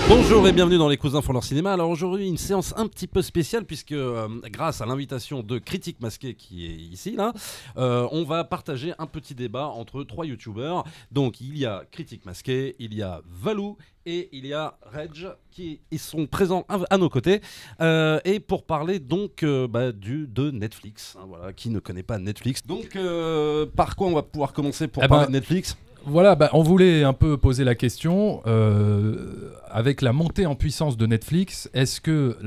Bonjour et bienvenue dans les Cousins font leur cinéma. Alors aujourd'hui une séance un petit peu spéciale puisque grâce à l'invitation de Critique Masqué qui est ici là, on va partager un petit débat entre trois youtubeurs. Donc il y a Critique Masqué, il y a Valou et il y a Reg qui sont présents à nos côtés et pour parler donc de Netflix. Hein, voilà, qui ne connaît pas Netflix. Donc par quoi on va pouvoir commencer pour parler de Netflix ? Voilà, on voulait un peu poser la question, avec la montée en puissance de Netflix, est-ce que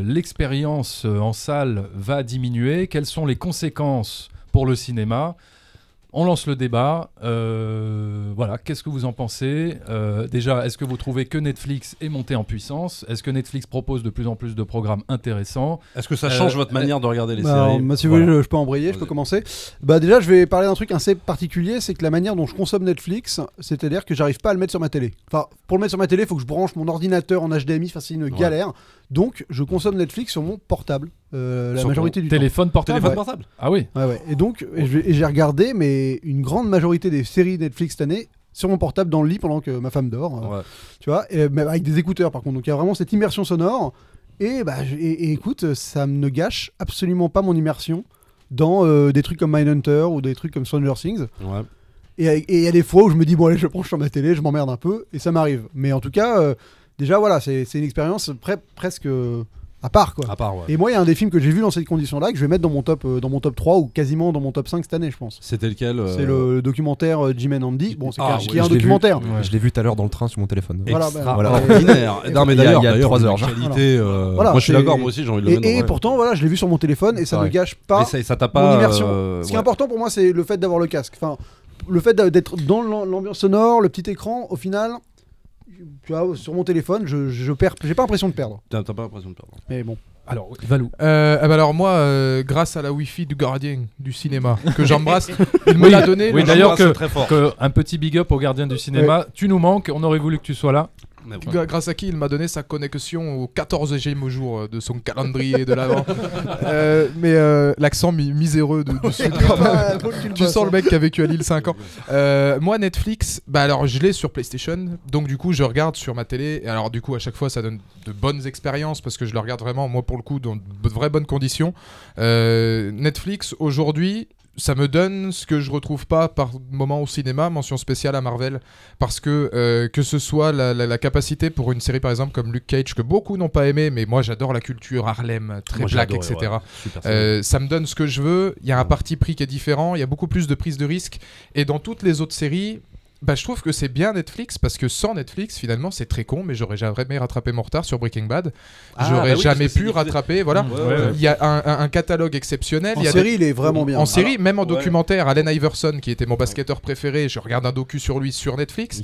l'expérience en salle va diminuer ? Quelles sont les conséquences pour le cinéma ? On lance le débat. Voilà, qu'est-ce que vous en pensez ? Déjà, est-ce que vous trouvez que Netflix est monté en puissance ? Est-ce que Netflix propose de plus en plus de programmes intéressants ? Est-ce que ça change votre manière de regarder les séries ? Moi, si vous voulez, je peux embrayer, je peux commencer. Déjà, je vais parler d'un truc assez particulier, c'est que la manière dont je consomme Netflix, c'est-à-dire que j'arrive pas à le mettre sur ma télé. Enfin, pour le mettre sur ma télé, il faut que je branche mon ordinateur en HDMI, enfin, c'est une galère. Donc, je consomme Netflix sur mon portable. La majorité du téléphone portable. Téléphone portable. Ah oui. Ouais. Et donc, j'ai regardé, mais une grande majorité des séries Netflix cette année sur mon portable dans le lit pendant que ma femme dort. Tu vois, mais avec des écouteurs par contre. Donc, il y a vraiment cette immersion sonore. Et écoute, ça ne gâche absolument pas mon immersion dans des trucs comme Mindhunter ou des trucs comme Stranger Things. Ouais. Et il y a des fois où je me dis, bon, allez, je branche sur ma télé, je m'emmerde un peu, et ça m'arrive. Mais en tout cas, déjà, voilà, c'est une expérience presque à part, quoi. À part, ouais. Et moi, il y a un des films que j'ai vu dans ces conditions-là que je vais mettre dans mon top 3 ou quasiment dans mon top 5 cette année, je pense. C'était lequel C'est le documentaire Jim and Andy. Bon, c'est qui est un je l'ai documentaire. vu, je l'ai vu tout à l'heure dans le train sur mon téléphone. Extraordinaire. Non, mais d'ailleurs, il y a 3 heures. Qualité, voilà, moi, je suis d'accord, moi aussi, j'ai envie de le mettre. Et pourtant, voilà, je l'ai vu sur mon téléphone et ça ne gâche pas ça t'a pas mon immersion. Ce qui est important pour moi, c'est le fait d'avoir le casque. Enfin, le fait d'être dans l'ambiance sonore, le petit écran, au final, tu vois, sur mon téléphone, j'ai pas l'impression de perdre. T'as pas l'impression de perdre. Mais bon. Alors, Valou. Alors moi, grâce à la Wi-Fi du gardien du cinéma que j'embrasse, il me l'a donné. Oui, d'ailleurs un petit big up au gardien du cinéma. Ouais. Tu nous manques, on aurait voulu que tu sois là. Grâce à qui il m'a donné sa connexion au 14e jour de son calendrier de l'avant. Mais l'accent miséreux de Sud quand même. Tu sens le mec qui a vécu à Lille 5 ans. Moi Netflix, alors je l'ai sur PlayStation, donc du coup je regarde sur ma télé, et alors du coup à chaque fois ça donne de bonnes expériences parce que je le regarde vraiment, moi pour le coup, dans de vraies bonnes conditions. Netflix aujourd'hui, ça me donne ce que je retrouve pas par moment au cinéma, mention spéciale à Marvel, parce que ce soit la capacité pour une série par exemple comme Luke Cage, que beaucoup n'ont pas aimé, mais moi j'adore la culture Harlem, très black, etc. Ça me donne ce que je veux, il y a un parti pris qui est différent, il y a beaucoup plus de prise de risque, et dans toutes les autres séries, je trouve que c'est bien Netflix, parce que sans Netflix, finalement, c'est très con, mais j'aurais jamais rattrapé mon retard sur Breaking Bad. J'aurais jamais pu rattraper. Voilà. Il y a un catalogue exceptionnel. En série, il est vraiment bien. En série, même en documentaire, Allen Iverson, qui était mon basketteur préféré, je regarde un docu sur lui sur Netflix.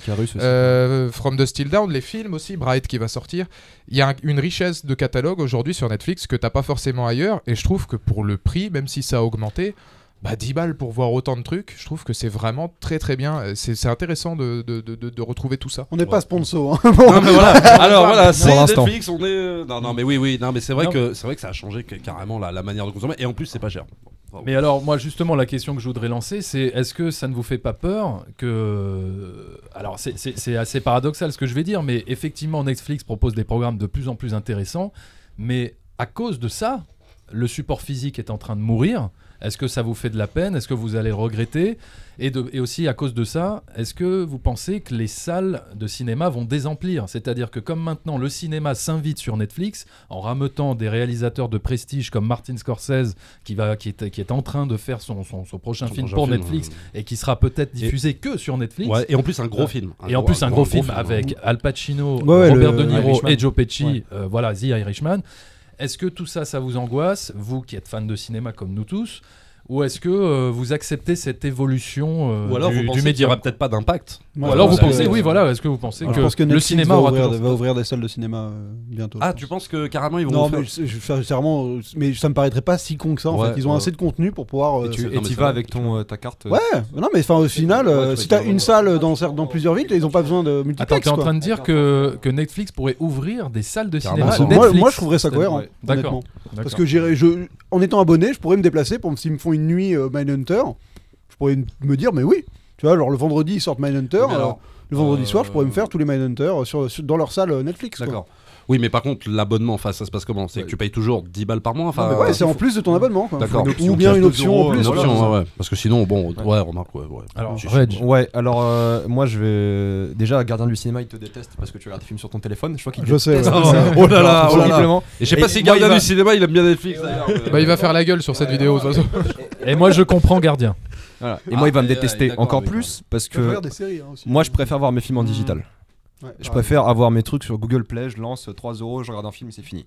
From the Still Down, les films aussi, Bright qui va sortir. Il y a une richesse de catalogue aujourd'hui sur Netflix que t'as pas forcément ailleurs, et je trouve que pour le prix, même si ça a augmenté, 10 balles pour voir autant de trucs, je trouve que c'est vraiment très très bien. C'est intéressant de retrouver tout ça. On n'est pas sponsor. Non mais voilà. Alors voilà, c'est Netflix, on est. Non mais oui, non mais c'est vrai que ça a changé carrément la manière de consommer, et en plus c'est pas cher. Mais alors moi justement la question que je voudrais lancer, c'est est-ce que ça ne vous fait pas peur que... Alors c'est assez paradoxal ce que je vais dire, mais effectivement Netflix propose des programmes de plus en plus intéressants, mais à cause de ça, le support physique est en train de mourir. Est-ce que ça vous fait de la peine ? Est-ce que vous allez regretter ? Et aussi, à cause de ça, est-ce que vous pensez que les salles de cinéma vont désemplir ? C'est-à-dire que comme maintenant, le cinéma s'invite sur Netflix, en rameutant des réalisateurs de prestige comme Martin Scorsese, qui est en train de faire son prochain film pour Netflix, et qui sera peut-être diffusé que sur Netflix. Ouais, et en plus, un gros film. Un gros film avec Al Pacino, Robert De Niro et Joe Pesci, The Irishman. Est-ce que tout ça, ça vous angoisse, vous qui êtes fan de cinéma comme nous tous, ou est-ce que vous acceptez cette évolution ou alors du média ? Il n'y aura peut-être pas d'impact. Ou alors vous pensez, est-ce que vous pensez que le cinéma va ouvrir des salles de cinéma bientôt. Ah, tu penses que carrément ils vont Non, mais ça me paraîtrait pas si con que ça. En fait, ils ont assez de contenu pour pouvoir. Et tu vas avec ta carte. Ouais, non, mais au final, si t'as une salle dans plusieurs villes, ils ont pas besoin de multiplex. Attends, t'es en train de dire que Netflix pourrait ouvrir des salles de cinéma ? Moi, je trouverais ça cohérent. D'accord. Parce que en étant abonné, je pourrais me déplacer s'ils me font une nuit Mindhunter, je pourrais me dire mais oui. Tu vois, genre le vendredi ils sortent Mindhunter. Mais alors, le vendredi soir, je pourrais me faire tous les Mindhunter dans leur salle Netflix. D'accord. Oui, mais par contre, l'abonnement, ça se passe comment? C'est que tu payes toujours 10 balles par mois? Ouais, c'est en plus de ton abonnement. Quoi. D'accord. Ou bien une option en plus. Ouais. Parce que sinon, bon, remarque. Alors, moi je vais. Déjà, Gardien du cinéma, il te déteste parce que tu regardes des films sur ton téléphone. Je crois qu'il Je sais. Oh là là. Et je sais pas Et si moi, Gardien du cinéma, il aime bien Netflix d'ailleurs. Bah, il va faire la gueule sur cette vidéo de toute façon. Et moi, je comprends Gardien. Voilà. Et moi, il va me détester encore plus parce Je regarde que des séries aussi. moi, je préfère voir mes films en digital. Ouais, Je préfère avoir mes trucs sur Google Play, je lance 3 €, je regarde un film et c'est fini.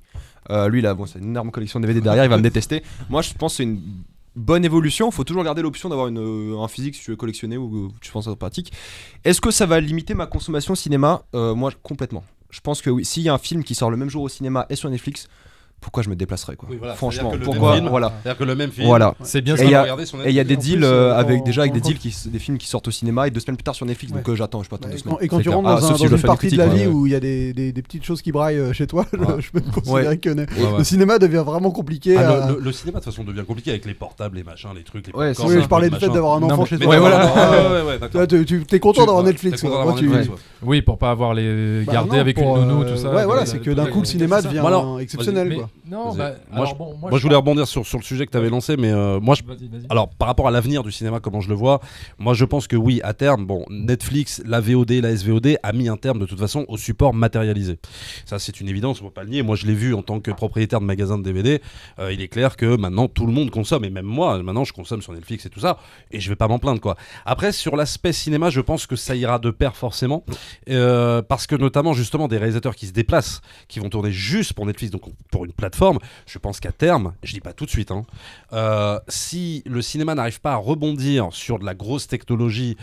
Lui là, bon, c'est une énorme collection de DVD derrière, il va me détester. Moi je pense que c'est une bonne évolution, faut toujours garder l'option d'avoir un physique si tu veux collectionner ou tu penses que c'est pratique. Est-ce que ça va limiter ma consommation cinéma? Moi complètement. Je pense que oui, s'il y a un film qui sort le même jour au cinéma et sur Netflix, pourquoi je me déplacerais quoi? Oui, voilà, franchement, c'est-à-dire que le pourquoi même film, voilà. C'est-à-dire que le même film. Voilà. C'est bien Et ça. il y a- regarder sur Et il y a des Netflix. deals avec des quand- deals des films qui sortent au cinéma et 2 semaines plus tard sur Netflix. Ouais. Donc j'attends, je peux attendre 2 semaines. Et quand C'est tu clair. rentres sauf si dans je dois une faire partie des de la critiques, vie ouais. où il y a des petites choses qui braillent chez toi, Ouais. je peux considérer Ouais. que Ouais. le cinéma devient vraiment compliqué. Le cinéma de toute façon devient compliqué avec les portables, les machins, les trucs, les Ouais, popcorns, Oui, les je parlais du machins. fait d'avoir un Non, enfant mais- chez Mais toi. Ouais, voilà. Ouais, Tu d'accord. vois, t'es content d'avoir Netflix. T'es content quoi. d'avoir Moi, tu- Netflix, ouais. Oui, pour pas avoir les Bah garder non, avec pour, une nounou, tout ça. Ouais, voilà, que- c'est que d'un coup le cinéma devient Bon, alors, exceptionnel. vas-y. Quoi. Non, Vas-y. bah, Moi, alors bon, Moi, je voulais rebondir sur le sujet que tu avais lancé, mais moi, Vas-y. alors par rapport à l'avenir du cinéma, comment je le vois, moi je pense que oui, à terme, bon, Netflix, la VOD, la SVOD a mis un terme de toute façon au support matérialisé. Ça, c'est une évidence, on ne peut pas le nier. Moi, je l'ai vu en tant que propriétaire de magasin de DVD. Il est clair que maintenant tout le monde consomme, et même moi, maintenant je consomme sur Netflix et tout ça, et je vais pas m'en plaindre quoi. Après, sur l'aspect cinéma, je pense que ça ira de pair forcément, parce que notamment justement des réalisateurs qui se déplacent, qui vont tourner juste pour Netflix, donc pour une plateforme. Je pense qu'à terme, je dis pas tout de suite, si le cinéma n'arrive pas à rebondir sur de la grosse technologie,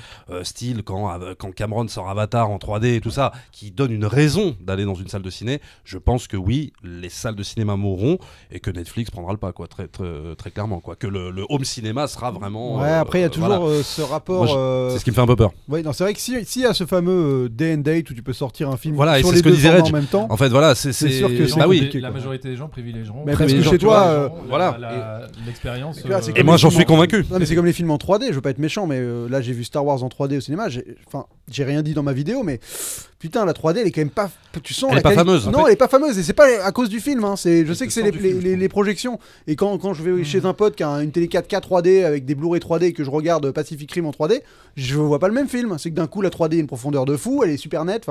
style quand Cameron sort Avatar en 3D et tout ça, qui donne une raison d'aller dans une salle de ciné, je pense que oui, les salles de cinéma mourront et que Netflix prendra le pas, quoi, très, très, très clairement, quoi. Que le home cinéma sera vraiment. Ouais, après il y a toujours voilà. ce rapport. Moi, c'est ce qui me fait un peu peur. Ouais, non, c'est vrai que s'il y a ce fameux day and date où tu peux sortir un film Voilà, et sur c'est les ce que deux disait formats Reg. en même temps. En fait, voilà, c'est sûr que c'est bah oui. compliqué. La majorité des gens privilégieront. Mais parce que genre, chez tu vois, toi, voilà. L'expérience. tu vois, c'est Et comme moi, les j'en films suis convaincu. Non mais c'est comme les films en 3D, je veux pas être méchant, mais là j'ai vu Star Wars en 3D au cinéma, j'ai rien dit dans ma vidéo, mais putain la 3D elle est quand même pas, tu sens Elle la est pas qualité- fameuse. Non, elle est pas fameuse et c'est pas à cause du film, hein. Je sais que c'est le sens du film, je les projections et quand je vais chez un pote qui a une télé 4K 3D avec des Blu-ray 3D et que je regarde Pacific Rim en 3D, je vois pas le même film, c'est que d'un coup la 3D a une profondeur de fou, elle est super nette,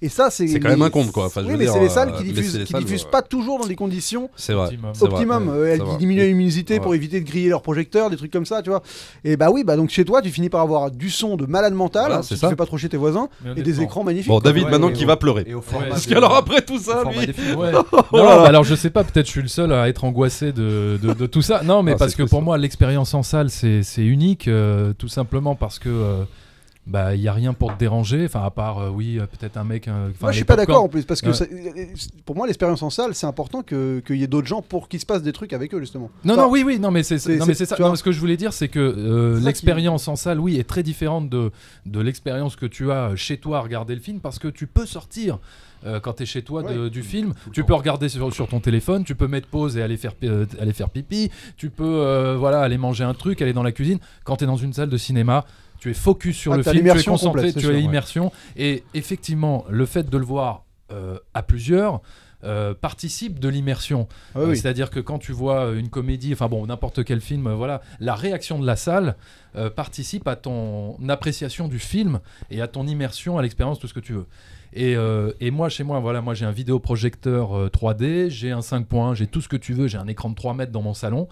et ça c'est quand même un compte, quoi. Enfin, je oui veux mais dire, c'est les salles qui laisser diffusent les salles, pas toujours dans des conditions C'est vrai. Optimum. c'est vrai. optimum. Ouais, Elles ça va. diminuent la luminosité Ouais. pour éviter de griller leurs projecteurs, des trucs comme ça, tu vois. Et bah oui, donc chez toi, tu finis par avoir du son de malade mental, Voilà, si c'est tu ça. fais pas trop chez tes voisins, Mais et des honnêtement. écrans magnifiques. Bon, quoi. David, Ouais, maintenant ouais, qui ouais. va pleurer. Et au format Parce de- qu'alors après tout ça, au format lui. des films. Ouais. Non, bah alors je sais pas, peut-être je suis le seul à être angoissé de tout ça. Non, mais Ah, parce c'est que fou, pour ça. moi, l'expérience en salle, c'est unique, tout simplement parce que bah il y a rien pour te déranger. Enfin, à part peut-être un mec. Moi, je suis pas d'accord en plus, parce que Ouais. pour moi, l'expérience en salle, c'est important qu'il y ait d'autres gens pour qu'il se passe des trucs avec eux, justement. Non, Enfin, non, oui, non, mais c'est ça. tu vois. Non, ce que je voulais dire, c'est que C'est ça l'expérience en salle, oui, est très différente de l'expérience que tu as chez toi à regarder le film, parce que tu peux sortir. Quand tu es chez toi Ouais. du film, tu peux regarder sur ton téléphone, tu peux mettre pause et aller faire pipi, tu peux aller manger un truc, aller dans la cuisine. Quand tu es dans une salle de cinéma, tu es focus sur le t'as film, tu es l'immersion concentré, complète, c'est tu as sûr, ouais. l'immersion. Et effectivement, le fait de le voir à plusieurs participe de l'immersion. Ah oui. C'est-à-dire que quand tu vois une comédie, enfin bon, n'importe quel film, la réaction de la salle participe à ton appréciation du film et à ton immersion, à l'expérience, tout ce que tu veux. Et moi, chez moi, moi j'ai un vidéoprojecteur 3D, j'ai un 5.1, j'ai tout ce que tu veux, j'ai un écran de 3 mètres dans mon salon.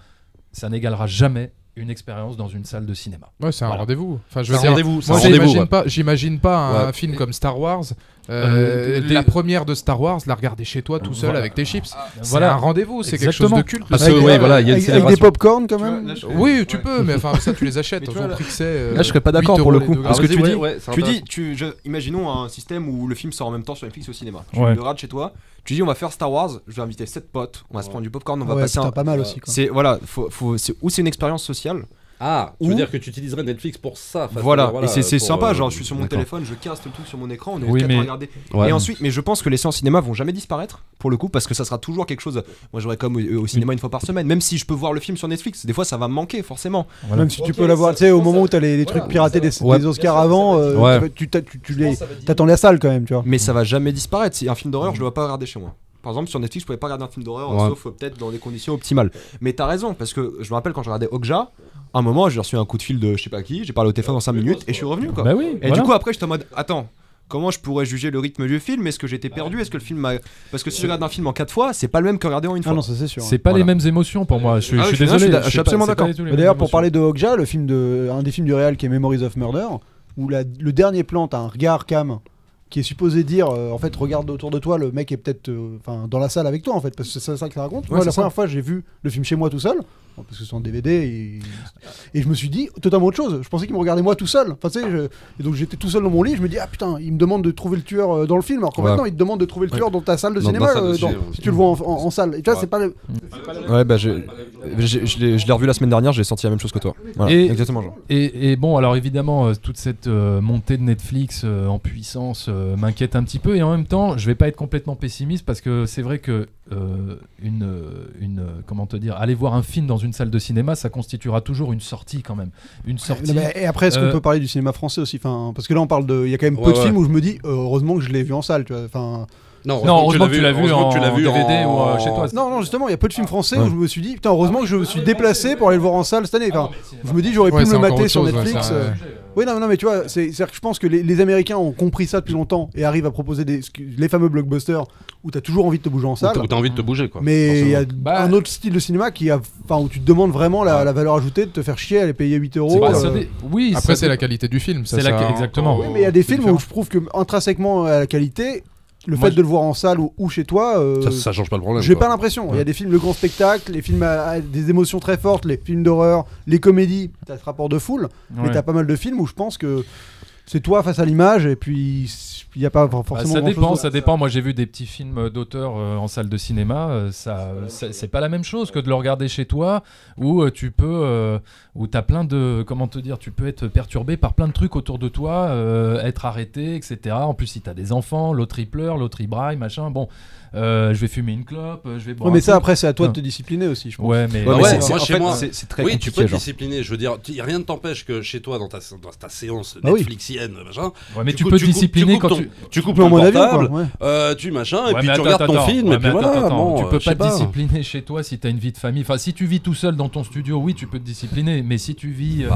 Ça n'égalera jamais une expérience dans une salle de cinéma. Ouais, c'est un Voilà. rendez-vous. Enfin, je C'est veux un dire, rendez-vous. c'est un moi, rendez-vous, ouais. j'imagine pas un Ouais. film comme Star Wars. Des- La première de Star Wars, la regarder chez toi tout seul Voilà. avec tes chips. C'est Voilà. un rendez-vous, c'est quelque chose Exactement. de culte. Parce que, Avec- ouais, voilà, il y a une avec des célébration. popcorn quand Tu vois, même. là, je- Oui, tu peux, mais enfin ça tu les achètes. Mais tu Ils vois, ont là- pris que c'est. Là, je serais pas d'accord 8 pour le € coup. les deux Parce grammes. que tu vas-y, dis, ouais, c'est tu intéressant. dis, imaginons un système où le film sort en même temps sur Netflix et au cinéma. Tu Ouais. le regardes chez toi. Tu dis, on va faire Star Wars. Je vais inviter 7 potes. On va se prendre du popcorn. On va Ouais, passer putain, un. pas mal aussi. Quoi. C'est voilà, c'est une expérience sociale. Ah, tu veux dire que tu utiliserais Netflix pour ça. Voilà, et c'est sympa, genre je suis sur mon téléphone, je casse le truc sur mon écran, on est quatre à regarder. Et ensuite, mais je pense que les séances cinéma vont jamais disparaître, pour le coup, parce que ça sera toujours quelque chose. Moi j'aurais comme au cinéma une fois par semaine, même si je peux voir le film sur Netflix, des fois ça va me manquer, forcément. Voilà. Même si tu peux l'avoir, tu sais, au moment où t'as les trucs piratés des Oscars avant, tu t'attends la salle quand même, tu vois. Mais ça va jamais disparaître, si un film d'horreur, je le vois pas regarder chez moi. Par exemple, sur Netflix, je pouvais pas regarder un film d'horreur, sauf peut-être dans des conditions optimales. Mais t'as raison, parce que je me rappelle quand je regardais Okja, à un moment, j'ai reçu un coup de fil de je sais pas qui, j'ai parlé au téléphone en 5 minutes et je suis revenu, quoi. Bah oui, et du coup, après, j'étais en mode, attends, comment je pourrais juger le rythme du film? Est-ce que j'étais perdu? Est-ce que le film m'a. Parce que si je regarde un film en 4 fois, c'est pas le même que regarder en une fois. Ah non, ça c'est sûr. C'est pas les mêmes émotions pour moi. Je suis désolé. Je suis absolument d'accord. D'ailleurs, pour parler de Okja, un des films du réal qui est Memories of Murder, où le dernier plan, t'as un regard cam qui est supposé dire en fait regarde autour de toi, le mec est peut-être dans la salle avec toi en fait, parce que c'est ça que ça raconte. Moi la première fois j'ai vu le film chez moi tout seul, parce que c'est en DVD et je me suis dit totalement autre chose. Je pensais qu'il me regardait moi tout seul, enfin, tu sais, et donc j'étais tout seul dans mon lit, je me dis ah putain il me demande de trouver le tueur dans le film, alors qu'en fait non, il te demande de trouver le tueur dans ta salle de cinéma, si tu le vois en salle, et tu vois c'est pas le... Ouais bah je l'ai revu la semaine dernière, j'ai senti la même chose que toi. Voilà, exactement genre. Et bon alors évidemment toute cette montée de Netflix en puissance m'inquiète un petit peu, et en même temps je vais pas être complètement pessimiste, parce que c'est vrai que comment te dire, aller voir un film dans une salle de cinéma, ça constituera toujours une sortie quand même, une sortie. Et après est-ce qu'on peut parler du cinéma français aussi, parce que là on parle de, il y a quand même peu de films où je me dis heureusement que je l'ai vu en salle, tu vois, enfin. Non, heureusement que tu l'as vu en DVD ou chez toi. Non, justement, il y a peu de films français où je me suis dit, putain, heureusement que je me suis déplacé pour aller le voir en salle cette année. Enfin, je me dis, j'aurais pu me le mater sur Netflix. Oui, non, mais tu vois, c'est-à-dire que je pense que les Américains ont compris ça depuis longtemps et arrivent à proposer les fameux blockbusters où t'as toujours envie de te bouger en salle. Où t'as envie de te bouger, quoi. Mais il y a un autre style de cinéma où tu te demandes vraiment la valeur ajoutée de te faire chier à aller payer 8 euros. Oui, après, c'est la qualité du film. Exactement. Oui, mais il y a des films où je trouve que intrinsèquement à la qualité. Le fait de le voir en salle ou chez toi, ça change pas le problème. J'ai pas l'impression. Il y a des films de grand spectacle, les films à des émotions très fortes, les films d'horreur, les comédies, t'as ce rapport de foule, mais t'as pas mal de films où je pense que c'est toi face à l'image et puis il n'y a pas forcément ça dépend. Moi j'ai vu des petits films d'auteur en salle de cinéma, c'est pas la même chose que de le regarder chez toi où tu peux où t'as plein de, comment te dire, tu peux être perturbé par plein de trucs autour de toi, être arrêté, etc. En plus si t'as des enfants, l'autre il pleure, l'autre il braille, machin, bon. Je vais fumer une clope, je vais boire. Mais ça après c'est à toi de te discipliner aussi, je pense. Ouais, mais chez moi c'est très oui, compliqué. tu peux te genre. discipliner. Je veux dire, rien ne t'empêche que chez toi dans ta séance Netflixienne, machin. Ouais, mais tu peux te discipliner quand tu coupes ton portable, tu machin, et puis tu regardes ton film, et puis voilà. Tu peux pas te discipliner chez toi si t'as une vie de famille. Enfin, si tu vis tout seul dans ton studio, oui, tu peux te discipliner. Mais si tu vis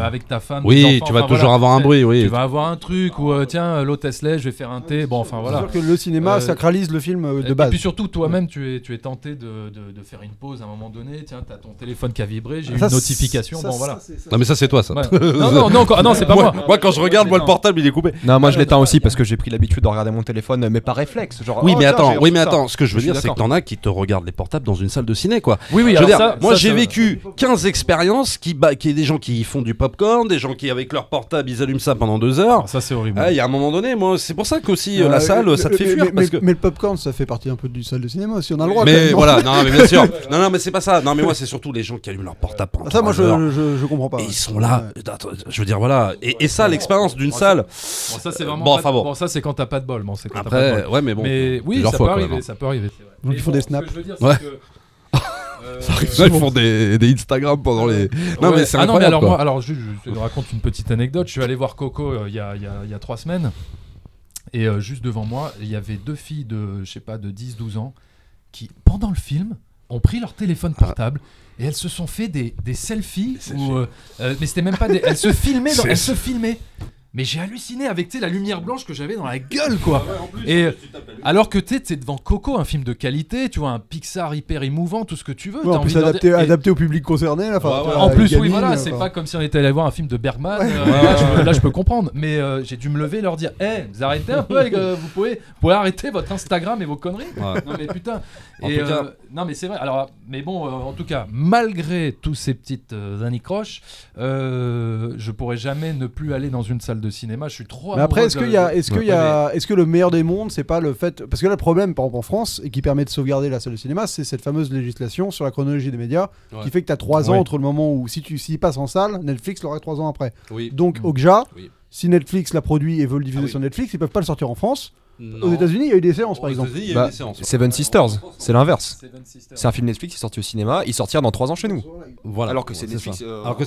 avec ta femme, oui, tu vas toujours avoir un bruit, oui. Tu vas avoir un truc où tiens, l'hôtesse laisse, je vais faire un thé. Bon, enfin voilà. C'est sûr que le cinéma sacralise le film de base. Et puis surtout, toi-même, tu es tenté de faire une pause à un moment donné. Tiens, t'as ton téléphone qui a vibré, j'ai une notification. Bon, voilà. Non, mais ça, c'est toi, ça. Non, c'est pas moi. Moi, quand je regarde, le portable, il est coupé. Non, moi je l'éteins aussi parce que j'ai pris l'habitude de regarder mon téléphone, mais par réflexe. Genre, oui, mais attends, ce que je veux dire, c'est que t'en as qui te regardent les portables dans une salle de ciné, quoi. Oui, je veux dire, moi j'ai vécu 15 expériences qui est des gens qui font du popcorn, des gens qui, avec leur portable, ils allument ça pendant 2 heures. Ça, c'est horrible. Il y a un moment donné, moi, c'est pour ça qu'aussi la salle, ça te fait fuir. Mais le popcorn, ça fait partie un peu du salle de cinéma aussi, on a le droit. Mais voilà, non, mais bien sûr. Non, mais c'est pas ça. Non, mais moi, c'est surtout les gens qui allument leur portable pendant 3 heures. Ça, moi, je comprends pas. Et ils sont là. Je veux dire, voilà. Et ça, l'expérience d'une salle. Bon, ça, c'est vraiment. Bon, ça, c'est quand t'as pas de bol. Bon, c'est quand après, t'as pas de bol. Ouais, mais bon. Mais oui, ça peut arriver. Donc ils font des snaps. Ce que je veux dire, c'est que. Ils font des Instagram pendant les. Non, mais c'est incroyable. Non, mais alors, je te raconte une petite anecdote. Je suis allé voir Coco il y a 3 semaines. Et juste devant moi, il y avait 2 filles de, je sais pas, de 10-12 ans qui, pendant le film, ont pris leur téléphone portable et elles se sont fait des selfies. Mais c'était même pas des. Elles se filmaient. Mais j'ai halluciné avec la lumière blanche que j'avais dans la gueule, quoi. Et alors que t'es devant Coco, un film de qualité, tu vois, un Pixar hyper émouvant, tout ce que tu veux. En plus adapté au public concerné. Là, en plus, oui, voilà, c'est pas comme si on était allé voir un film de Bergman. Là, je peux comprendre. Mais j'ai dû me lever et leur dire, vous arrêtez un peu, vous pouvez arrêter votre Instagram et vos conneries. Non mais putain. Non mais c'est vrai. Alors, mais bon, en tout cas, malgré tous ces petites anicroches, je pourrais jamais ne plus aller dans une salle de cinéma. Je suis trop. Mais après, est-ce que le meilleur des mondes, c'est pas le fait fait, parce que là le problème par exemple en France et qui permet de sauvegarder la salle de cinéma, c'est cette fameuse législation sur la chronologie des médias qui fait que tu as 3 ans entre le moment où s'il passe en salle, Netflix l'aurait 3 ans après. Donc Okja, si Netflix l'a produit et veut le diffuser sur Netflix, ils peuvent pas le sortir en France. Aux États-Unis, il y a eu des séances par exemple. Seven Sisters, c'est l'inverse. C'est un film Netflix qui est sorti au cinéma, il sortira dans 3 ans chez nous. Voilà. Alors que c'est Netflix.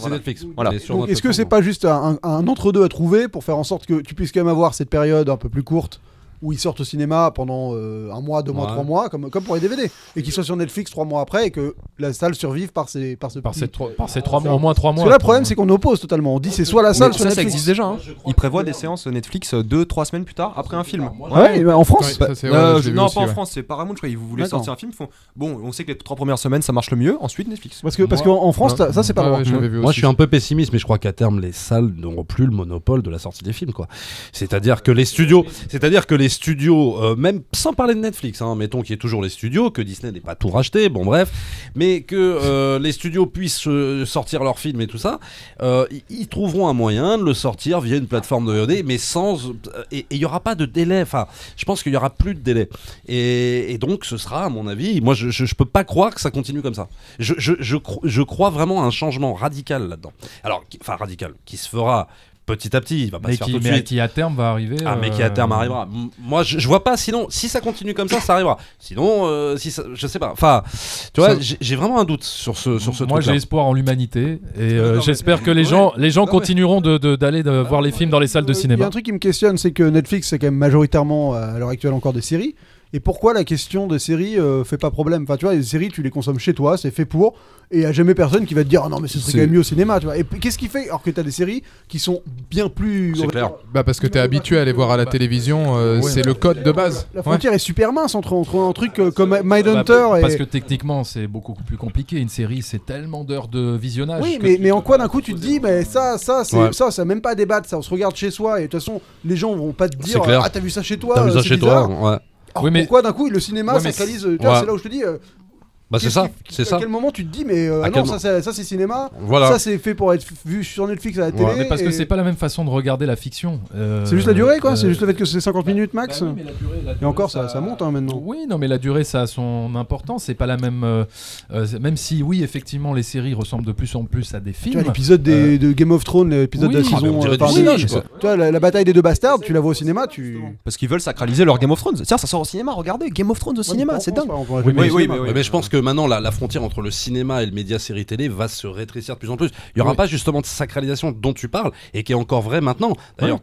Netflix. Voilà. Donc, est-ce que c'est pas juste un entre-deux à trouver pour faire en sorte que tu puisses quand même avoir cette période un peu plus courte où ils sortent au cinéma pendant 1 mois, 2 mois, 3 mois, comme pour les DVD, et qu'ils soient sur Netflix 3 mois après et que la salle survive par ces 3 mois, au moins 3 mois. Parce que là, le problème, c'est qu'on oppose totalement. On dit c'est soit la salle, soit Netflix. Ça existe déjà. Ils prévoient des séances Netflix 2-3 semaines plus tard après un film. En France. Non, pas en France. C'est Paramount. Je crois qu'ils voulaient sortir un film. Bon, on sait que les 3 premières semaines, ça marche le mieux. Ensuite, Netflix. Parce qu'en France, ça c'est pas droit. Moi, je suis un peu pessimiste, mais je crois qu'à terme, les salles n'auront plus le monopole de la sortie des films, quoi. C'est-à-dire que les studios, même sans parler de Netflix, mettons qu'il y ait toujours les studios, que Disney n'ait pas tout racheté, bon bref, mais que les studios puissent sortir leurs films et tout ça, ils trouveront un moyen de le sortir via une plateforme de VOD, mais et il n'y aura pas de délai, enfin, je pense qu'il n'y aura plus de délai. Et donc ce sera, à mon avis, moi je peux pas croire que ça continue comme ça. Je crois vraiment à un changement radical là-dedans. Alors, enfin radical, qui se fera petit à petit, il va pas se faire tout de suite. Mais qui à terme va arriver. Mais qui à terme arrivera. Moi, je vois pas. Sinon, si ça continue comme ça arrivera. Sinon, je sais pas. Enfin, tu vois, j'ai vraiment un doute sur ce truc. Moi, j'ai espoir en l'humanité et j'espère que les gens continueront d'aller voir les films dans les salles de cinéma. Il y a un truc qui me questionne, c'est que Netflix, c'est quand même majoritairement à l'heure actuelle encore des séries. Et pourquoi la question des séries fait pas problème? Enfin, tu vois, les séries, tu les consommes chez toi, c'est fait pour, et il n'y a jamais personne qui va te dire, ah non, mais ce serait quand même mieux au cinéma, tu vois. Et qu'est-ce qui fait, alors que tu as des séries qui sont bien plus. C'est clair. Parce que tu es habitué à les voir à la télévision, c'est le code de base. La frontière est super mince entre un truc comme Mindhunter et. Parce que techniquement, c'est beaucoup plus compliqué. Une série, c'est tellement d'heures de visionnage. Oui, mais en quoi d'un coup tu te dis, mais ça, même pas à débattre, ça, on se regarde chez soi, et de toute façon, les gens vont pas te dire, ah, t'as vu ça chez toi? T'as vu ça chez toi, ouais. Alors pourquoi d'un coup le cinéma sacralise c'est là où je te dis c'est ça. À quel moment tu te dis mais non ça c'est cinéma, ça c'est fait pour être vu sur Netflix à la télé. Mais parce que c'est pas la même façon de regarder la fiction. C'est juste la durée quoi, c'est juste le fait que c'est 50 minutes max. Oui, mais la durée, et encore ça monte maintenant. Oui, non mais la durée ça a son importance, c'est pas la même même si oui effectivement les séries ressemblent de plus en plus à des films. Tu vois l'épisode de Game of Thrones, l'épisode de la saison tu vois la bataille des 2 bastards, tu la vois au cinéma, parce qu'ils veulent sacraliser leur Game of Thrones. Tiens, ça sort au cinéma, regardez Game of Thrones au cinéma, c'est dingue. Oui, mais je pense que maintenant la frontière entre le cinéma et le média série télé va se rétrécir de plus en plus. Il n'y aura pas justement de sacralisation dont tu parles et qui est encore vrai maintenant. D'ailleurs,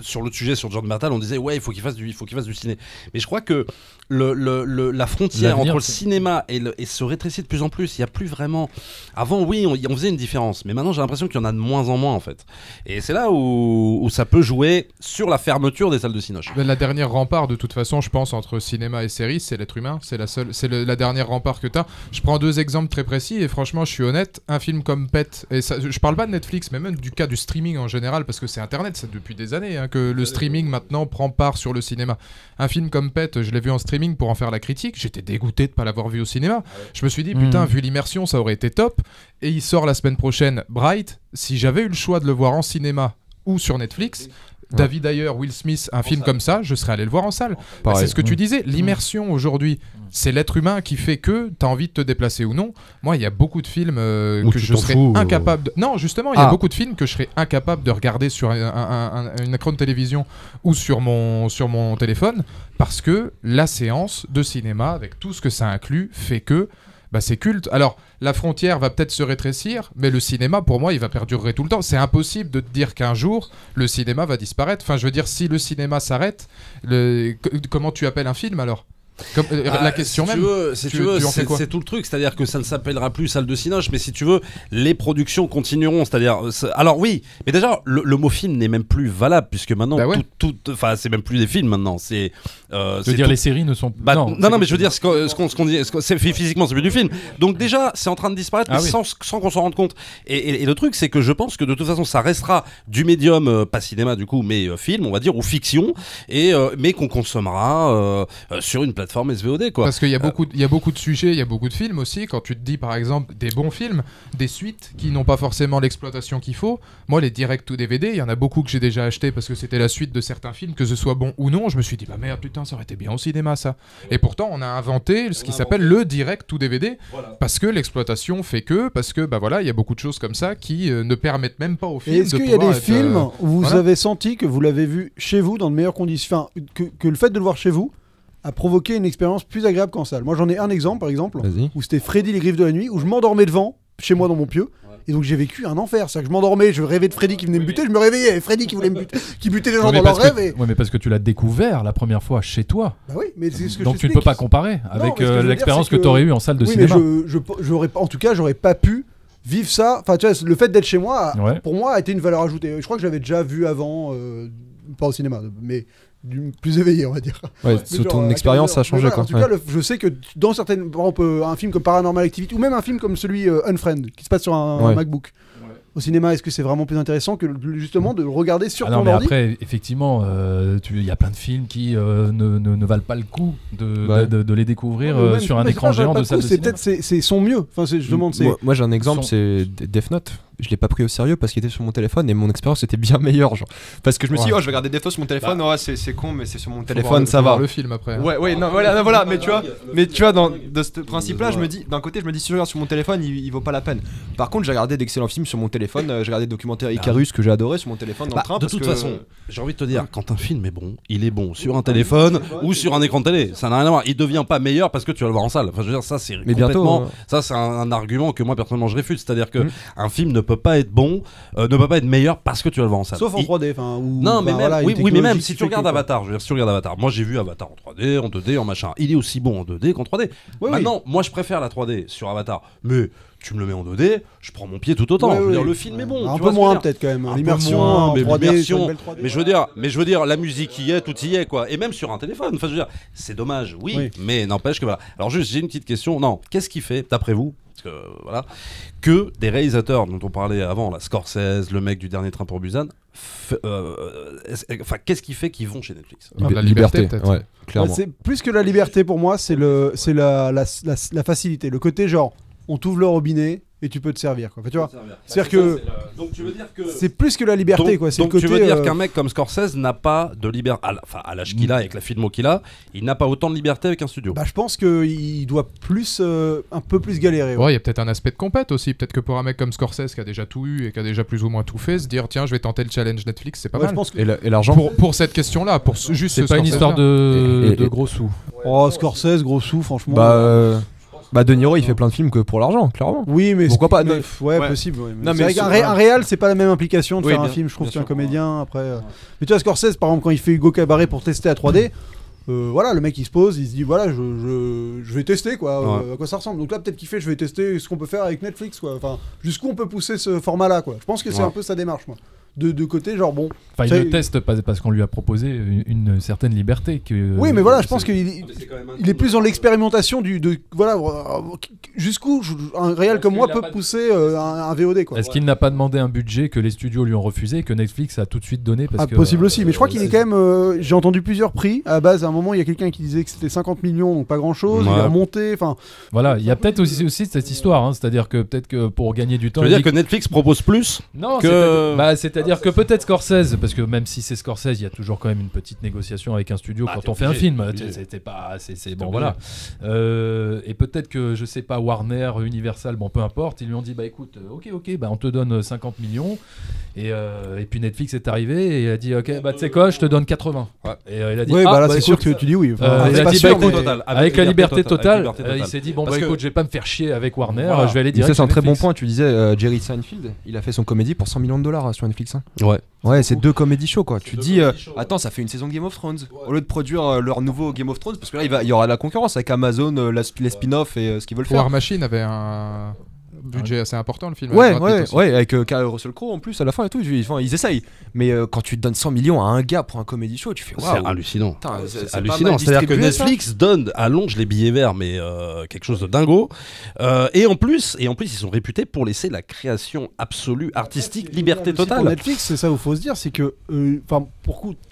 sur l'autre sujet, sur John Bertal, on disait il faut qu'il fasse du ciné. Mais je crois que la frontière entre le cinéma et se rétrécit de plus en plus. Il n'y a plus vraiment. Avant, oui, on faisait une différence, mais maintenant j'ai l'impression qu'il y en a de moins en moins en fait. Et c'est là où ça peut jouer sur la fermeture des salles de cinoche. La dernière rempart, de toute façon, je pense, entre cinéma et série, c'est l'être humain. C'est la dernière rempart que tu as. Je prends 2 exemples très précis et franchement, je suis honnête. Un film comme Pet, et ça, je parle pas de Netflix, mais même du cas du streaming en général, parce que c'est Internet, c'est depuis des années que le streaming maintenant prend part sur le cinéma. Un film comme Pet, je l'ai vu en streaming pour en faire la critique. J'étais dégoûté de pas l'avoir vu au cinéma. Je me suis dit, putain, vu l'immersion, ça aurait été top. Et il sort la semaine prochaine, Bright. Si j'avais eu le choix de le voir en cinéma ou sur Netflix, David Ayer, Will Smith, un film comme ça, je serais allé le voir en salle. C'est ce que tu disais, l'immersion aujourd'hui, c'est l'être humain qui fait que tu as envie de te déplacer ou non. Moi, il y a beaucoup de films que je serais incapable de... Non, justement, il y a beaucoup de films que je serais incapable de regarder sur un écran de télévision ou sur mon téléphone, parce que la séance de cinéma, avec tout ce que ça inclut, fait que c'est culte. Alors, la frontière va peut-être se rétrécir, mais le cinéma, pour moi, il va perdurer tout le temps. C'est impossible de te dire qu'un jour, le cinéma va disparaître. Enfin, je veux dire, si le cinéma s'arrête, comment tu appelles un film alors ? La question même, c'est tout le truc, c'est-à-dire que ça ne s'appellera plus salle de cinoche, mais si tu veux, les productions continueront, c'est-à-dire, alors oui, mais déjà le mot film n'est même plus valable puisque maintenant enfin c'est même plus des films maintenant, c'est. Je veux dire les séries ne sont. Non, mais je veux dire ce qu'on dit, c'est physiquement c'est plus du film, donc déjà c'est en train de disparaître sans qu'on s'en rende compte. Et le truc c'est que je pense que de toute façon ça restera du médium, pas cinéma du coup, mais film on va dire ou fiction, mais qu'on consommera sur une plateforme plateforme SVOD, quoi. Parce qu'il y a beaucoup de sujets, il y a beaucoup de films aussi. Quand tu te dis par exemple des bons films, des suites qui n'ont pas forcément l'exploitation qu'il faut. Moi, les direct to DVD, il y en a beaucoup que j'ai déjà acheté parce que c'était la suite de certains films, que ce soit bon ou non. Je me suis dit bah merde, putain, ça aurait été bien au cinéma ça. Et pourtant, on a inventé ce qui s'appelle le direct to DVD parce que l'exploitation fait parce que bah voilà, il y a beaucoup de choses comme ça qui ne permettent même pas au film. Est-ce qu'il y a des films où vous avez senti que vous l'avez vu chez vous dans de meilleures conditions, que le fait de le voir chez vous a provoqué une expérience plus agréable qu'en salle? Moi j'en ai un exemple par exemple où c'était Freddy les Griffes de la Nuit, où je m'endormais devant chez moi dans mon pieu. Et donc j'ai vécu un enfer, c'est-à-dire que je m'endormais, je rêvais de Freddy qui venait me buter, je me réveillais, Freddy qui voulait me buter, qui butait les gens dans leurs rêves. Ouais, mais parce que tu l'as découvert la première fois chez toi. Bah oui, mais c'est ce que donc tu ne peux pas comparer avec l'expérience que tu aurais eue en salle de cinéma. Mais en tout cas, j'aurais pas pu vivre ça. Enfin, tu vois, le fait d'être chez moi, pour moi, a été une valeur ajoutée. Je crois que j'avais déjà vu avant, pas au cinéma, mais plus éveillé, on va dire. Ouais, sous ton expérience, ça a changé, quoi. En tout cas, je sais que dans certaines, par exemple, un film comme Paranormal Activity ou même un film comme celui Unfriend qui se passe sur un MacBook. Au cinéma, est-ce que c'est vraiment plus intéressant que justement de le regarder sur ton ordi? Après, effectivement, il y a plein de films qui ne valent pas le coup de les découvrir sur un écran géant de salle de cinéma. C'est son mieux. Enfin, je demande. Moi, j'ai un exemple, c'est Death Note. Je l'ai pas pris au sérieux parce qu'il était sur mon téléphone et mon expérience était bien meilleure, genre. Parce que je me suis dit, je vais regarder Death Note sur mon téléphone. C'est con, mais c'est sur mon téléphone, ça va. Le film après. Voilà. Mais tu vois, de ce principe-là, je me dis, d'un côté, si je regarde sur mon téléphone, il vaut pas la peine. Par contre, j'ai regardé d'excellents films sur mon téléphone. J'ai regardé le documentaire Icarus que j'ai adoré sur mon téléphone dans le train. De toute façon, j'ai envie de te dire, quand un film est bon, il est bon sur un téléphone ou sur un écran de télé. Ça n'a rien à voir. Il devient pas meilleur parce que tu vas le voir en salle. Enfin, je veux dire, ça, c'est complètement. Ça, c'est un argument que moi personnellement je réfute. C'est-à-dire que un film ne peut pas être bon, ne peut pas être meilleur parce que tu vas le voir en salle. Sauf en 3D. Non, mais même si tu regardes Avatar, je veux dire, si tu regardes Avatar, moi j'ai vu Avatar en 3D, en 2D, en machin. Il est aussi bon en 2D qu'en 3D. Maintenant, moi je préfère la 3D sur Avatar, mais tu me le mets en 2D, je prends mon pied tout autant. Je veux dire, le film est bon. Un peu moins peut-être quand même. L'immersion en 3D. Mais je veux dire, la musique y est, tout y est, quoi. Et même sur un téléphone. Enfin, je veux dire, c'est dommage, oui. Mais n'empêche que voilà. Alors juste, j'ai une petite question. Non, qu'est-ce qui fait, d'après vous, que des réalisateurs dont on parlait avant, la Scorsese, le mec du Dernier Train pour Busan, qu'est-ce qui fait qu'ils vont chez Netflix? La liberté, peut-être. Ouais, clairement. C'est plus que la liberté pour moi, c'est la facilité, le côté genre on t'ouvre le robinet et tu peux te servir, quoi. Enfin, tu vois, c'est-à-dire que donc tu veux dire que c'est plus que la liberté, quoi. C'est donc le côté, tu veux dire qu'un mec comme Scorsese n'a pas de liberté, à l'âge qu'il a avec la filmo qu'il a, il n'a pas autant de liberté avec un studio. Bah je pense qu'il doit un peu plus galérer. Ouais, il y a peut-être un aspect de compète aussi. Peut-être que pour un mec comme Scorsese qui a déjà tout eu et qui a déjà plus ou moins tout fait, se dire tiens, je vais tenter le challenge Netflix, c'est pas mal. Je pense que... Et l'argent pour cette question-là, pour juste c'est pas une histoire de gros sous. Oh, Scorsese, gros sous, franchement. De Niro il fait plein de films que pour l'argent, clairement. Oui, mais pourquoi pas possible. Ouais. Non, mais un réal, c'est pas la même implication de faire un film, je trouve, qu'un comédien. Après, mais tu vois, Scorsese, par exemple, quand il fait Hugo Cabaret pour tester à 3D, le mec il se pose, il se dit voilà, je vais tester quoi, à quoi ça ressemble. Donc là, peut-être qu'il fait, je vais tester ce qu'on peut faire avec Netflix, quoi. Enfin, jusqu'où on peut pousser ce format-là, quoi. Je pense que c'est un peu sa démarche, moi. De côté, genre bon. Enfin, il le teste parce qu'on lui a proposé une certaine liberté. Oui, mais voilà, je pense qu'il est plus dans l'expérimentation jusqu'où un réal comme moi peut pousser un VOD, quoi. Est-ce qu'il n'a pas demandé un budget que les studios lui ont refusé, que Netflix a tout de suite donné possible aussi, mais je crois qu'il est quand même. J'ai entendu plusieurs prix. À la base, à un moment, il y a quelqu'un qui disait que c'était 50 millions, donc pas grand-chose. Il est remonté. Enfin. Voilà, il y a peut-être aussi cette histoire, hein, c'est-à-dire que peut-être que pour gagner du temps. Tu veux dire que Netflix propose plus? Non, c'est-à-dire que peut-être Scorsese, parce que même si c'est Scorsese, il y a toujours quand même une petite négociation avec un studio quand on fait un film. C'était pas, c'est bon, voilà. Et peut-être que je sais pas, Warner, Universal, bon peu importe, ils lui ont dit écoute, ok, on te donne 50 millions. Et puis Netflix est arrivé et il a dit ok, tu sais quoi, je te donne 80. Et il a dit c'est sûr que tu dis oui. Il a dit avec la liberté totale, il s'est dit écoute, je vais pas me faire chier avec Warner, je vais aller direct. Ça c'est un très bon point. Tu disais Jerry Seinfeld, il a fait son comédie pour $100 millions sur Netflix. Ouais, c'est 2 comédie shows, quoi. Tu dis attends, ça fait une saison de Game of Thrones. Au lieu de produire leur nouveau Game of Thrones, parce que là il y aura de la concurrence avec Amazon, les spin-offs et ce qu'ils veulent faire. War Machine avait un budget assez important, le film. Ouais, avec Brad Pitt aussi. avec Russell Crowe en plus à la fin et tout. Ils essayent. Mais quand tu te donnes 100 millions à un gars pour un comedy show, tu fais waouh. C'est hallucinant. Putain, C'est pas hallucinant. mal C'est-à-dire que distribué, ça. Netflix donne allonge les billets verts, mais quelque chose de dingo. Et en plus, ils sont réputés pour laisser la création absolue, artistique, liberté Pour totale. Netflix, c'est ça où il faut se dire, c'est que,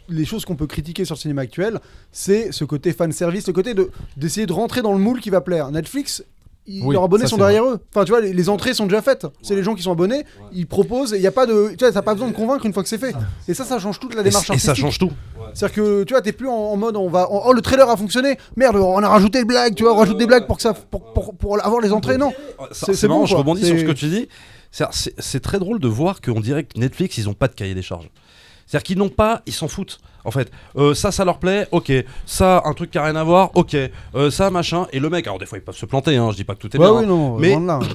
les choses qu'on peut critiquer sur le cinéma actuel, c'est ce côté fan service, le côté d'essayer de rentrer dans le moule qui va plaire. Netflix, leurs abonnés sont derrière eux. Enfin, tu vois, les entrées sont déjà faites. C'est les gens qui sont abonnés, ils proposent, et il y a pas de, tu vois, t'as pas besoin de convaincre une fois que c'est fait. Et ça change toute la démarche Et artistique. ça change tout. C'est-à-dire que tu vois, t'es plus en mode le trailer a fonctionné, merde, on a rajouté des blagues, tu vois, on rajoute des blagues pour avoir les entrées, non. C'est marrant, bon, je quoi. rebondis sur ce que tu dis. C'est très drôle de voir qu'on dirait que Netflix, ils ont pas de cahier des charges. C'est-à-dire qu'ils n'ont pas, ils s'en foutent. En fait, ça leur plaît, ok. Ça, un truc qui a rien à voir, ok. Ça, machin. Et le mec, alors des fois ils peuvent se planter, hein, je dis pas que tout est bien. Oui, non,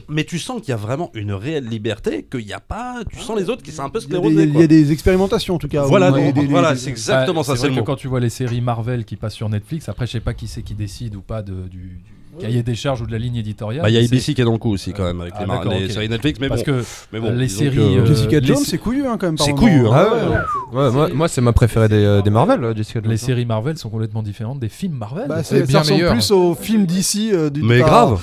mais tu sens qu'il y a vraiment une réelle liberté, qu'il y a pas. Tu sens les autres qui sont un peu sclérosés. Il y a des expérimentations en tout cas. Voilà, c'est exactement ça. C'est C'est vrai le que mot. quand tu vois les séries Marvel qui passent sur Netflix, après je sais pas qui c'est qui décide ou pas du cahier des charges ou de la ligne éditoriale. Bah, il y a ABC qui est dans le coup aussi quand même avec les séries Netflix, mais parce que disons les séries que- Jessica Jones, c'est couillu quand même. C'est couillu, hein. Ah ouais, moi c'est ma préférée des Marvel, Jessica Jones. les séries Marvel sont complètement différentes des films Marvel. Bah, C'est bien ça ressemble meilleur. plus au film d'ici. Mais grave.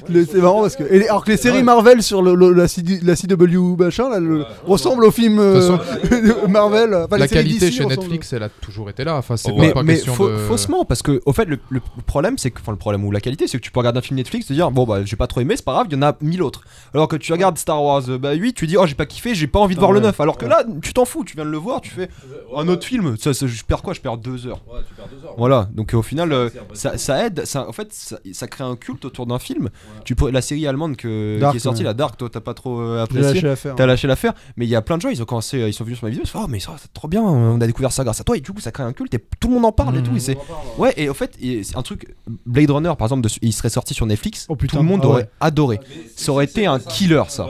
C'est marrant parce que. Alors que les séries Marvel sur la CW machin là, ressemblent au film Marvel. Enfin, les La séries qualité DC chez ressemblent. Netflix, elle a toujours été là. Enfin, c'est Ouais. pas Mais question de. faussement, parce que au fait le problème c'est que, enfin le problème ou la qualité c'est que tu peux regarder un film Netflix te dire bon bah j'ai pas trop aimé, c'est pas grave, il y en a 1000 autres. Alors que tu regardes Star Wars 8, tu dis oh j'ai pas kiffé, j'ai pas envie de voir le 9. Alors que là tu t'en fous, tu viens de le voir, tu fais un autre film, je perds quoi, je perds 2 heures. Voilà, donc au final ça aide, en fait ça crée un culte autour d'un film. La série allemande qui est sortie, la Dark, toi t'as pas trop J'ai apprécié. lâché l'affaire. T'as lâché l'affaire, mais il y a plein de gens, ils sont venus sur ma vidéo, ils se font, oh mais ça c'est trop bien, on a découvert ça grâce à toi, et du coup ça crée un culte et tout le monde en parle et tout. Et ouais, et au fait, c'est un truc, Blade Runner par exemple, il serait sorti sur Netflix, Oh, putain. tout le monde Ah ouais. aurait adoré. Ça aurait été un killer ça.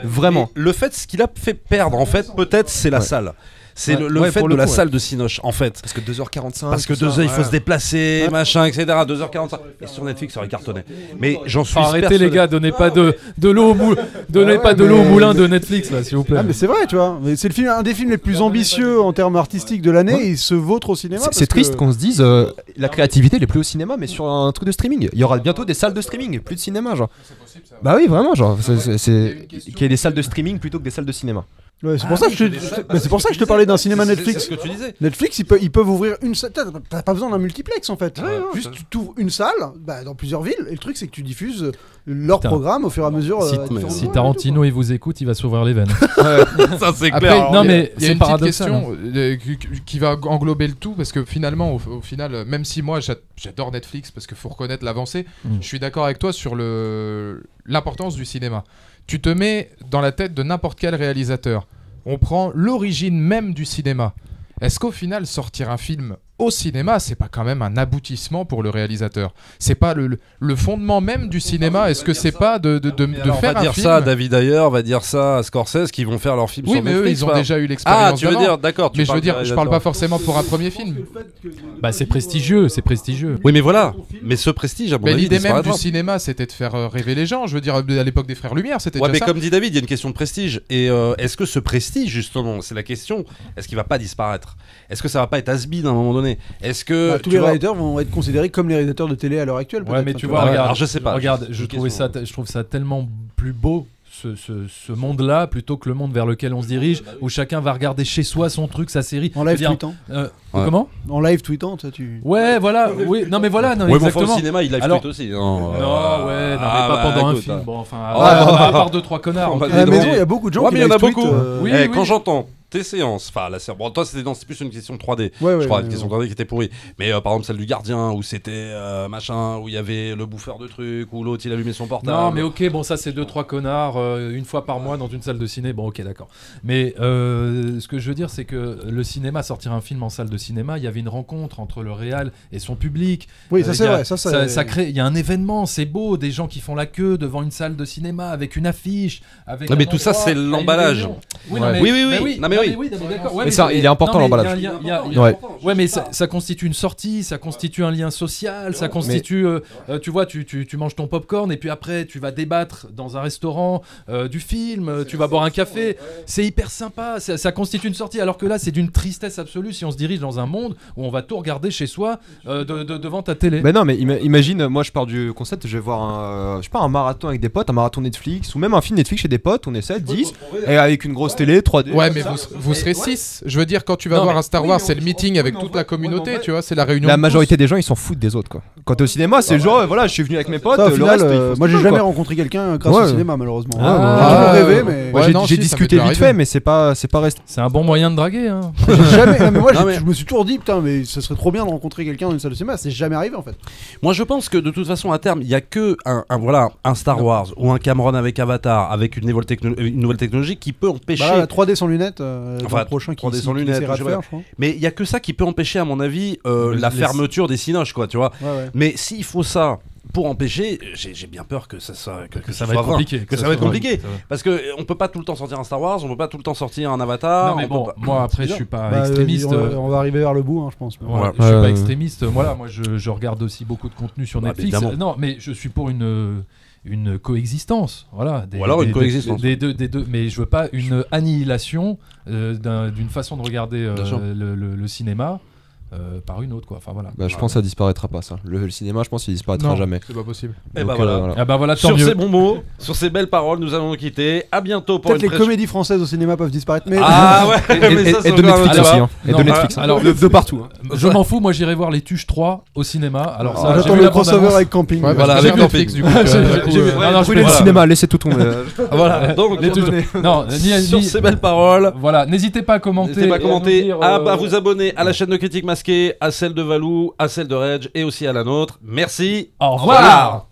Vraiment. Le fait, ce qu'il a fait perdre, en fait, peut-être, c'est la salle. C'est le fait pour de le la coup, salle de Cinoche, en fait. Parce que 2h45. Parce que 2 heures, il faut se déplacer, machin, etc. 2h45. Et sur Netflix, ça aurait cartonné. Mais j'en suis Arrêtez persuadé. les gars, donnez pas de l'eau au moulin, donnez pas de l'eau au moulin de Netflix là, s'il vous plaît. Ah mais c'est vrai, tu vois. Mais c'est un des films les plus ambitieux en termes artistiques de l'année et il se vautre au cinéma. C'est triste qu'on se dise la créativité elle est plus au cinéma mais sur un truc de streaming. Il y aura bientôt des salles de streaming, plus de cinéma genre. Bah oui vraiment genre c'est qu'il y ait des salles de streaming plutôt que des salles de cinéma. Ouais, c'est pour ça que je te parlais d'un cinéma Netflix. C'est ce que tu disais. Netflix, ils peuvent ouvrir une salle. T'as pas besoin d'un multiplex en fait. Juste tu t'ouvres une salle dans plusieurs villes et le truc c'est que tu diffuses leur Putain. programme au fur et à mesure. Si Tarantino il vous écoute, il va s'ouvrir les veines. Ça, c'est Après, clair. non, mais il y a c'est une petite paradoxal, question qui va englober le tout parce que finalement, au final, même si moi j'adore Netflix parce qu'il faut reconnaître l'avancée, je suis d'accord avec toi sur l'importance du cinéma. Tu te mets dans la tête de n'importe quel réalisateur. On prend l'origine même du cinéma. Est-ce qu'au final, sortir un film au cinéma, c'est pas quand même un aboutissement pour le réalisateur? C'est pas le fondement même du cinéma? Est-ce que c'est pas de faire va un dire film? ça à David Ayer, va dire ça à Scorsese qui vont faire leur film Oui, sur mais Netflix. eux, ils ont pas. déjà eu l'expérience. Ah, tu veux d'avant. dire, d'accord. tu Mais je parles veux dire, du je parle pas réalisateur. forcément pour un premier film. Bah c'est prestigieux, c'est prestigieux. Oui, mais voilà. Mais ce prestige, à mon Mais avis, l'idée même du disparaîtra. cinéma, c'était de faire rêver les gens. Je veux dire, à l'époque des Frères Lumière, c'était Ouais, mais déjà ça. comme dit David, il y a une question de prestige. Et est-ce que ce prestige, justement, c'est la question, est-ce qu'il va pas disparaître? Est-ce que ça va pas être has-been à un moment donné? Est-ce que. Tous les réalisateurs vont être considérés comme les réalisateurs de télé à l'heure actuelle. Ouais, peut-être, mais hein, tu vois. vois, regarde, alors, je sais pas. Regarde, C'est une je trouve ça tellement plus beau. Ce monde-là, plutôt que le monde vers lequel on se dirige, où chacun va regarder chez soi son truc, sa série. En live Je veux dire, tweetant. Ouais. Comment? En live tweetant, ça tu. Ouais, voilà. Oui, non, mais voilà, non, Oui, mais enfin, exactement. au cinéma, il live Alors- tweet aussi. Non, ouais, non, mais pas pendant un écoute, film. Bon, enfin, Ah, à part 2-3 connards. on va ok. À la des maison, drôles. il y a beaucoup de gens Ouais, qui mais il y en a live tweetent, beaucoup. Oui, Eh, oui. Quand j'entends tes séances, enfin, bon, toi, c'est plus une question de 3D. Ouais, Je crois, ouais, une question de 3D qui était pourrie. Mais par exemple, celle du gardien, où c'était machin, où il y avait le bouffeur de trucs, où l'autre il allumait son portable. Non, mais ok, bon, ça c'est 2-3 connards une fois par mois dans une salle de ciné. Bon, ok, d'accord. Mais ce que je veux dire, c'est que le cinéma, sortir un film en salle de cinéma, il y avait une rencontre entre le réal et son public. Oui, ça Il c'est y a- vrai. Ça crée, il y a un événement, c'est beau, des gens qui font la queue devant une salle de cinéma avec une affiche. Avec Non, un mais tout ça, endroit, c'est il y a une l'emballage. réunion. Oui, Ouais. non, mais, Oui, oui, mais oui. Non, mais mais oui. non, mais d'accord. Ouais, Mais ça, il est important, l'emballage. Ouais, mais ça constitue une sortie, ça constitue un lien social, ça constitue. Tu vois, tu manges ton popcorn et puis après, tu vas débattre dans un restaurant du film, tu vas boire un café. C'est hyper sympa, ça constitue une sortie. Alors que là, c'est d'une tristesse absolue si on se dirige dans un monde où on va tout regarder chez soi devant ta télé. Mais non, mais imagine, moi je pars du concept, je vais voir un marathon avec des potes, un marathon Netflix ou même un film Netflix chez des potes, on est 7, 10 et avec une grosse télé 3D. Ouais, mais vous serez 6. Je veux dire, quand tu vas voir un Star Wars, c'est le meeting avec toute la communauté, tu vois, c'est la réunion. La majorité des gens ils s'en foutent des autres quoi. Quand t'es au cinéma, c'est genre voilà, je suis venu avec mes potes, Ça, au le final, reste moi j'ai jamais rencontré quelqu'un grâce au cinéma malheureusement. J'ai toujours rêvé, mais j'ai discuté vite fait, mais c'est pas resté. C'est un bon moyen de draguer. Hein. jamais. Mais moi, je me suis toujours dit, putain, mais ce serait trop bien de rencontrer quelqu'un dans une salle de cinéma. C'est jamais arrivé en fait. Moi, je pense que de toute façon, à terme, il y a que un Star Wars ou un Cameron avec Avatar, avec une nouvelle technologie qui peut empêcher. Bah, 3D sans lunettes, enfin, le prochain 3D sans lunettes, essaiera de faire, je crois. Mais il y a que ça qui peut empêcher, à mon avis, la fermeture des cinoches, quoi, tu vois. Ouais. Mais s'il faut ça pour empêcher, j'ai bien peur que ça va être compliqué. Que ça va être compliqué. Parce que on peut pas tout le temps sortir un Star Wars, on peut pas tout le temps sortir un Avatar. Non, mais bon, moi après, je suis pas extrémiste. On va arriver vers le bout, je pense. Voilà, je suis pas extrémiste. Voilà, moi je regarde aussi beaucoup de contenu sur Netflix. Évidemment. Non, mais je suis pour une coexistence, voilà. Ou alors une coexistence. Des deux, mais je veux pas une annihilation d'une façon de regarder le cinéma. Par une autre quoi, enfin voilà. Je pense que ça disparaîtra pas ça. Le cinéma, je pense qu'il disparaîtra jamais. C'est pas possible. Et bah voilà. Ah bah voilà, tant sur mieux. ces bons mots, sur ces belles paroles, nous allons nous quitter. À bientôt pour peut-être une les comédies françaises au cinéma peuvent disparaître, mais ah ouais. Mais ça, et de Netflix aussi. Et de Netflix. Alors de partout. Je m'en fous, moi j'irai voir les Tuches 3 au cinéma. Alors ça, j'attends le crossover avec Camping. Ouais, voilà, avec avec Netflix du coup. Brûlez le cinéma, laissez tout tomber. Voilà. Donc non, sur ces belles paroles. Voilà, n'hésitez pas à commenter. À vous abonner à la chaîne de Critique Masquée, à celle de Valou, à celle de Reg et aussi à la nôtre. Merci. Au revoir.